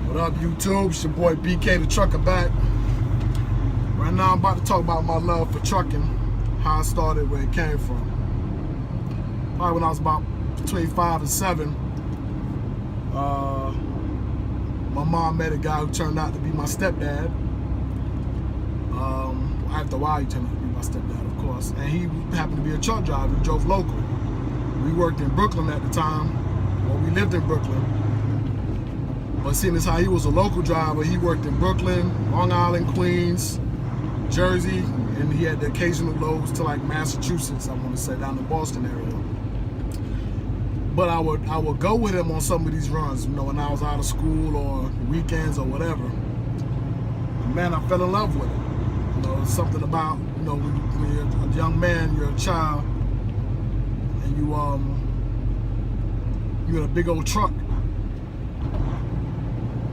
What up, YouTube? It's your boy BK the Trucker back. Right now I'm about to talk about my love for trucking, how I started, where it came from. Probably when I was about between 5 and 7, my mom met a guy who turned out to be my stepdad. After a while he turned out to be my stepdad, of course. And he happened to be a truck driver. He drove local. We worked in Brooklyn at the time. Well, we lived in Brooklyn. But seeing as how he was a local driver, he worked in Brooklyn, Long Island, Queens, Jersey, and he had the occasional loads to like Massachusetts, I want to say, down the Boston area. But I would go with him on some of these runs, you know, when I was out of school or weekends or whatever. And man, I fell in love with it. You know, it's something about, you know, when you're a young man, you're a child, and you're in a big old truck.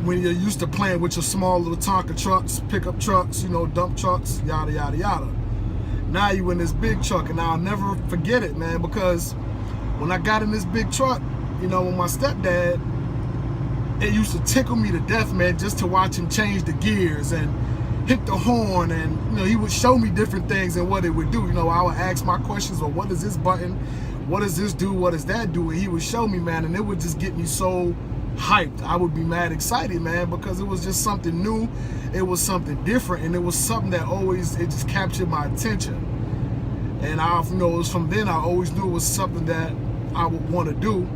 When you're used to playing with your small little Tonka trucks, pickup trucks, you know, dump trucks, yada, yada, yada. Now you in this big truck, and I'll never forget it, man, because when I got in this big truck, you know, with my stepdad, it used to tickle me to death, man, just to watch him change the gears and hit the horn, and, you know, he would show me different things and what it would do. You know, I would ask my questions, well, what is this button? What does this do? What does that do? And he would show me, man, and it would just get me so hyped. I would be mad excited, man, because it was just something new. It was something different, and it was something that it just captured my attention. And you know, it was from then I always knew it was something that I would want to do.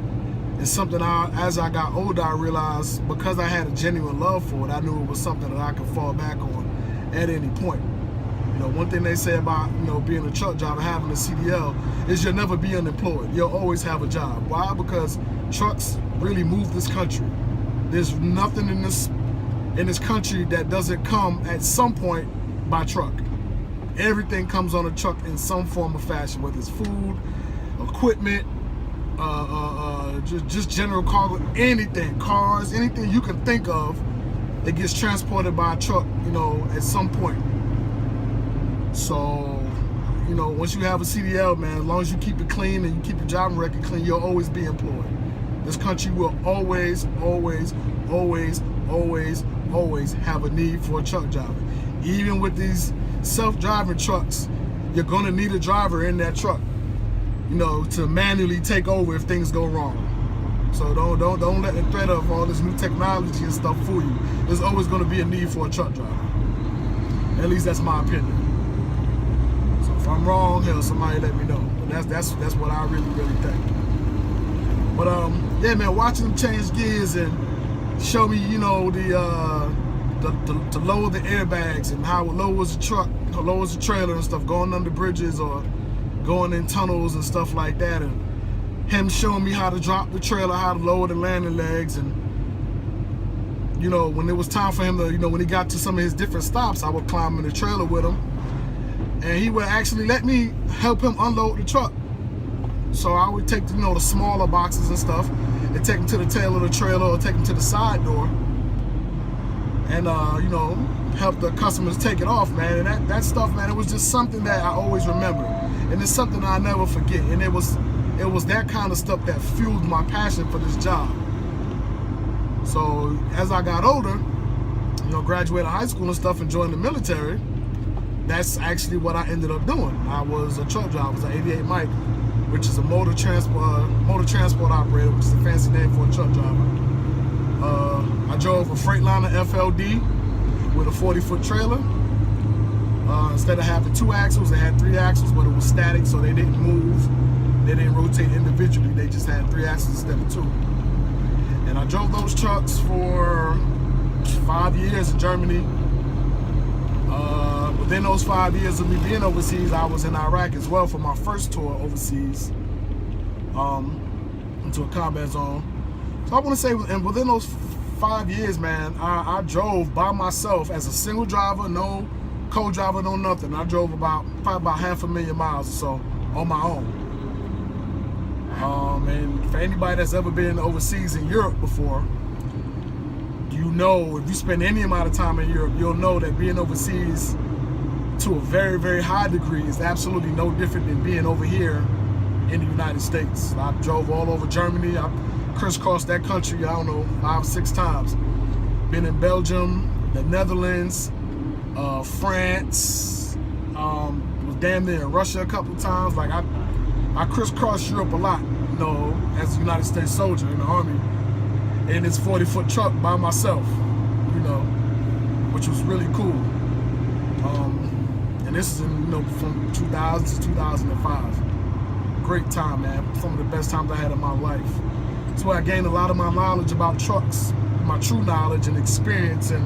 And something as I got older, I realized because I had a genuine love for it, I knew it was something that I could fall back on at any point. You know, one thing they say about, you know, being a truck driver, having a CDL, is you'll never be unemployed. You'll always have a job. Why? Because trucks really move this country. There's nothing in this country that doesn't come at some point by truck. Everything comes on a truck in some form or fashion, whether it's food, equipment, just general cargo, anything, cars, anything you can think of, it gets transported by a truck, you know, at some point. So, you know, once you have a CDL, man, as long as you keep it clean and you keep your driving record clean, you'll always be employed. This country will always, always, always, always, always have a need for a truck driver. Even with these self-driving trucks, you're gonna need a driver in that truck, you know, to manually take over if things go wrong. So don't let the threat of all this new technology and stuff fool you. There's always gonna be a need for a truck driver. At least that's my opinion. So if I'm wrong, hell, somebody let me know. But that's what I really think. But yeah, man, watching them change gears and show me, you know, to lower the airbags and how it lowers the truck, lowers the trailer and stuff, going under bridges or going in tunnels and stuff like that, and him showing me how to drop the trailer, how to lower the landing legs. And, you know, when it was time for him to, you know, when he got to some of his different stops, I would climb in the trailer with him, and he would actually let me help him unload the truck. So I would take, you know, the smaller boxes and stuff and take them to the tail of the trailer or take them to the side door and, you know, help the customers take it off, man. And that stuff, man, it was just something that I always remember. And it's something I never forget. And it was that kind of stuff that fueled my passion for this job. So as I got older, you know, graduated high school and stuff and joined the military, that's actually what I ended up doing. I was a truck driver. I was an 88 Mike, which is a motor transport operator, which is a fancy name for a truck driver. I drove a Freightliner FLD with a 40-foot trailer. Instead of having 2 axles, they had 3 axles, but it was static, so they didn't move. They didn't rotate individually. They just had 3 axles instead of 2. And I drove those trucks for 5 years in Germany. Within those 5 years of me being overseas, I was in Iraq as well for my first tour overseas, into a combat zone. So I want to say, and within those 5 years, man, I drove by myself as a single driver, no co-driver, no nothing. I drove probably about 500,000 miles or so on my own. And for anybody that's ever been overseas in Europe before, you know, if you spend any amount of time in Europe, you'll know that being overseas to a very, very high degree is absolutely no different than being over here in the United States. I drove all over Germany. I crisscrossed that country, I don't know, 5 or 6 times. Been in Belgium, the Netherlands, France, was damn near in Russia a couple times. Like I crisscrossed Europe a lot, you know, as a United States soldier in the Army, in this 40-foot truck by myself, you know, which was really cool. And this is in, you know, from 2000 to 2005. Great time, man. Some of the best times I had in my life. That's where I gained a lot of my knowledge about trucks, my true knowledge and experience, and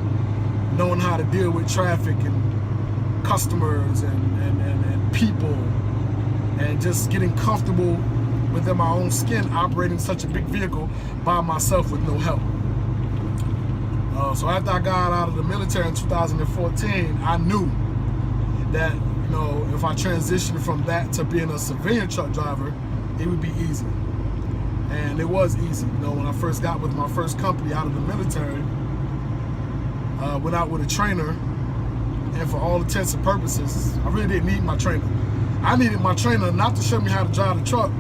knowing how to deal with traffic and customers and people, and just getting comfortable within my own skin operating such a big vehicle by myself with no help. So after I got out of the military in 2014, I knew that, you know, if I transitioned from that to being a civilian truck driver, it would be easy. And it was easy. You know, when I first got with my first company out of the military, went out with a trainer, and for all intents and purposes, I really didn't need my trainer. I needed my trainer not to show me how to drive the truck,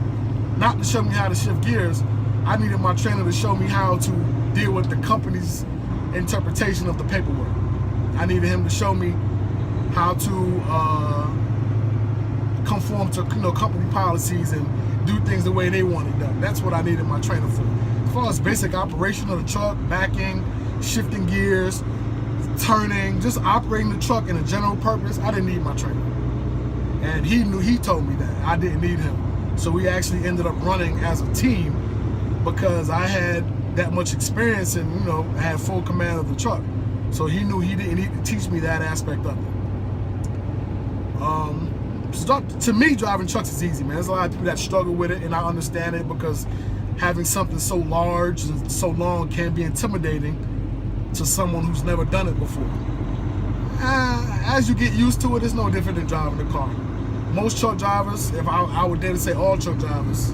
not to show me how to shift gears. I needed my trainer to show me how to deal with the company's interpretation of the paperwork. I needed him to show me how to conform to, you know, company policies and do things the way they want it done. That's what I needed my trainer for. As far as basic operation of the truck, backing, shifting gears, turning, just operating the truck in a general purpose, I didn't need my trainer. And he told me that I didn't need him. So we actually ended up running as a team because I had that much experience and, you know, I had full command of the truck. So he knew he didn't need to teach me that aspect of it. So to me, driving trucks is easy, man. There's a lot of people that struggle with it, and I understand it because having something so large and so long can be intimidating to someone who's never done it before. As you get used to it, it's no different than driving a car. Most truck drivers, if I would dare to say all truck drivers,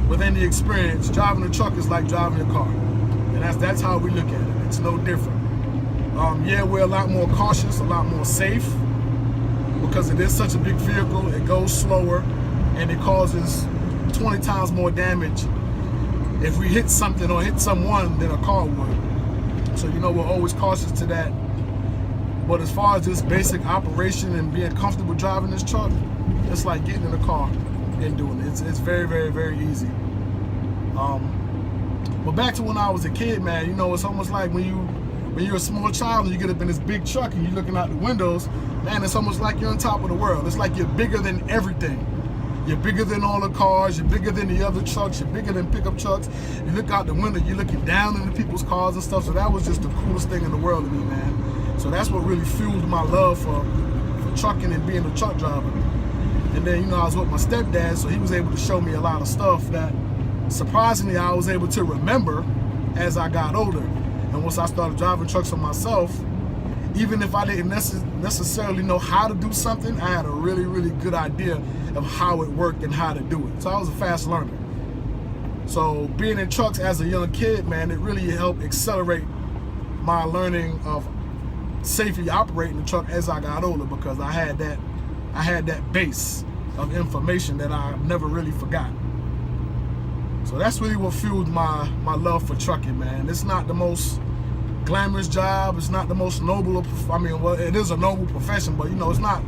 with any experience, driving a truck is like driving a car. And that's how we look at it. It's no different. Yeah, we're a lot more cautious, a lot more safe, because it is such a big vehicle, it goes slower, and it causes 20 times more damage if we hit something or hit someone than a car would. So, you know, we're always cautious to that. But as far as just basic operation and being comfortable driving this truck, it's like getting in a car and doing it. It's very, very, very easy. But back to when I was a kid, man, you know, it's almost like when you're a small child and you get up in this big truck and you're looking out the windows, man, it's almost like you're on top of the world. It's like you're bigger than everything. You're bigger than all the cars, you're bigger than the other trucks, you're bigger than pickup trucks. You look out the window, you're looking down into people's cars and stuff. So that was just the coolest thing in the world to me, man. So that's what really fueled my love for trucking and being a truck driver. And then, you know, I was with my stepdad, so he was able to show me a lot of stuff that surprisingly I was able to remember as I got older. And once I started driving trucks for myself, even if I didn't necessarily know how to do something, I had a really, really good idea of how it worked and how to do it. So I was a fast learner. So being in trucks as a young kid, man, it really helped accelerate my learning of safely operating the truck as I got older, because I had that base of information that I never really forgot. So that's really what fueled my love for trucking, man. It's not the most glamorous job. It's not the most noble. I mean, well, it is a noble profession, but, you know, it's not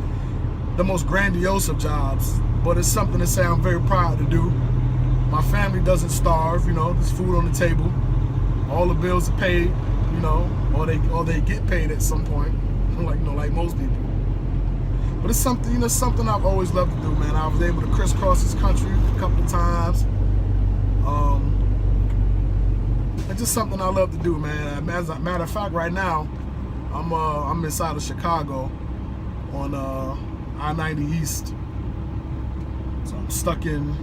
the most grandiose of jobs. But it's something to say I'm very proud to do. My family doesn't starve. You know, there's food on the table. All the bills are paid. You know, or they get paid at some point. Like, you know, like most people. But it's something, you know, something I've always loved to do, man. I was able to crisscross this country a couple of times. It's just something I love to do, man. As a matter of fact, right now, I'm inside of Chicago on I-90 East. So I'm stuck in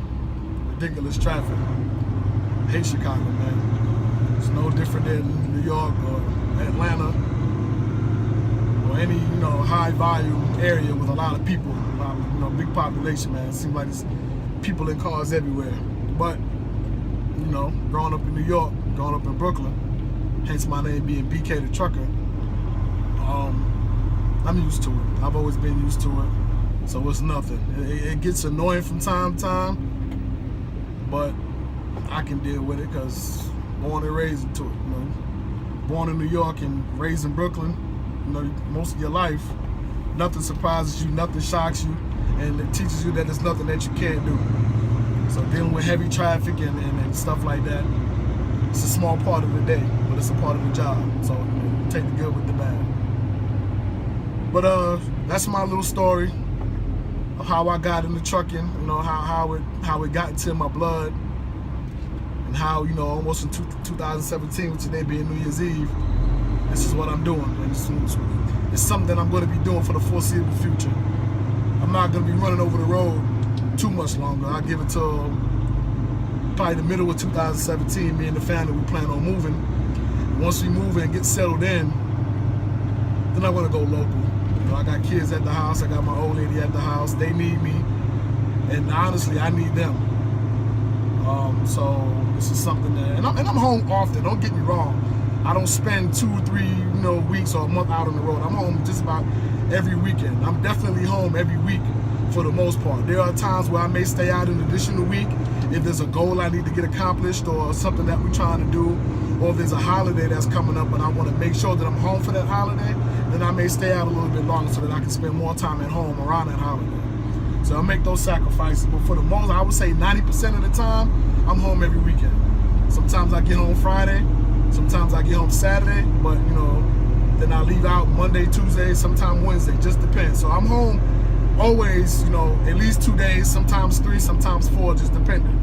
ridiculous traffic. I hate Chicago, man. It's no different than New York or Atlanta or any, you know, high volume area with a lot of people, a lot of, you know, big population, man. It seems like there's people in cars everywhere. But, you know, growing up in New York, growing up in Brooklyn, hence my name being BK the Trucker, I'm used to it. I've always been used to it. So it's nothing. It gets annoying from time to time, but I can deal with it because born and raised into it, you know. born in New York and raised in Brooklyn, you know, most of your life, nothing surprises you, nothing shocks you, and it teaches you that there's nothing that you can't do. So dealing with heavy traffic and stuff like that, it's a small part of the day, but it's a part of the job. So you know, take the good with the bad. But that's my little story of how I got into trucking. You know, how it got into my blood, and how, you know, almost in 2017, with today being New Year's Eve, this is what I'm doing. And it's something I'm going to be doing for the foreseeable future. I'm not going to be running over the road too much longer. I'll give it till probably the middle of 2017. Me and the family, we plan on moving. Once we move and get settled in, then I'm going to go local. You know, I got kids at the house. I got my old lady at the house. They need me, and honestly, I need them. So this is something that, and I'm home often. Don't get me wrong. I don't spend 2 or 3, you know, weeks or a month out on the road. I'm home just about every weekend. I'm definitely home every week for the most part. There are times where I may stay out an additional week if there's a goal I need to get accomplished, or something that we're trying to do, or if there's a holiday that's coming up and I want to make sure that I'm home for that holiday, then I may stay out a little bit longer so that I can spend more time at home around that holiday. So I make those sacrifices, but for the most, I would say 90% of the time, I'm home every weekend. Sometimes I get home Friday, sometimes I get home Saturday, but you know, then I leave out Monday, Tuesday, sometime Wednesday, just depends. So I'm home always, you know, at least 2 days, sometimes 3, sometimes 4, just depending.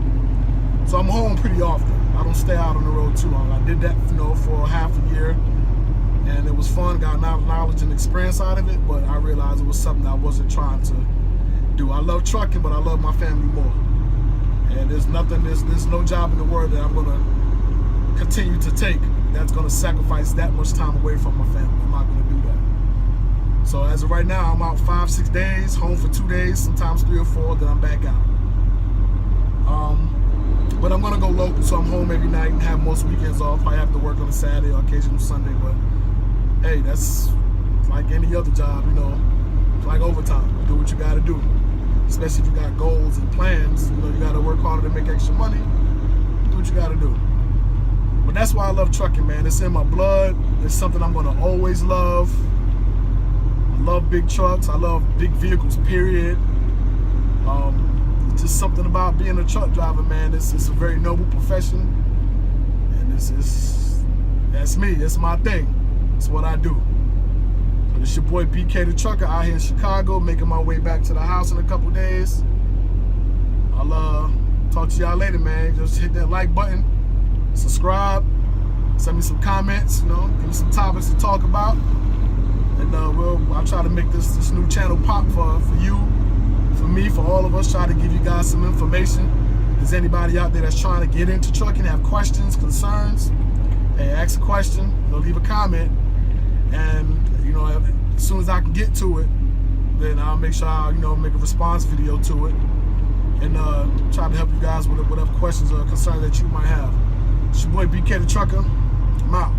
So I'm home pretty often. I don't stay out on the road too long. I did that, you know, for half a year, and it was fun, got knowledge and experience out of it, but I realized it was something I wasn't trying to do. I love trucking, but I love my family more. And there's no job in the world that I'm gonna continue to take that's gonna sacrifice that much time away from my family. I'm not gonna do that. So as of right now, I'm out 5-6 days, home for 2 days, sometimes 3 or 4, then I'm back out. But I'm gonna go local, so I'm home every night and have most weekends off. I have to work on a Saturday or occasional Sunday, but hey, that's like any other job, you know. It's like overtime. Do what you gotta do. Especially if you got goals and plans, you know, you gotta work harder to make extra money. Do what you gotta do. But that's why I love trucking, man. It's in my blood. It's something I'm gonna always love. I love big trucks. I love big vehicles, period. Just something about being a truck driver, man. It's a very noble profession, and that's me. It's my thing. It's what I do. So it's your boy BK the Trucker out here in Chicago, making my way back to the house in a couple days. I'll talk to y'all later, man. Just hit that like button, subscribe, send me some comments, you know, give me some topics to talk about, and I'll try to make this new channel pop for you, for me, for all of us. Try to give you guys some information. If there's anybody out there that's trying to get into trucking, have questions, concerns, hey, ask a question, you know, leave a comment, and you know, as soon as I can get to it, then I'll make sure I, you know, make a response video to it, and try to help you guys with whatever questions or concerns that you might have. It's your boy BK the Trucker. I'm out.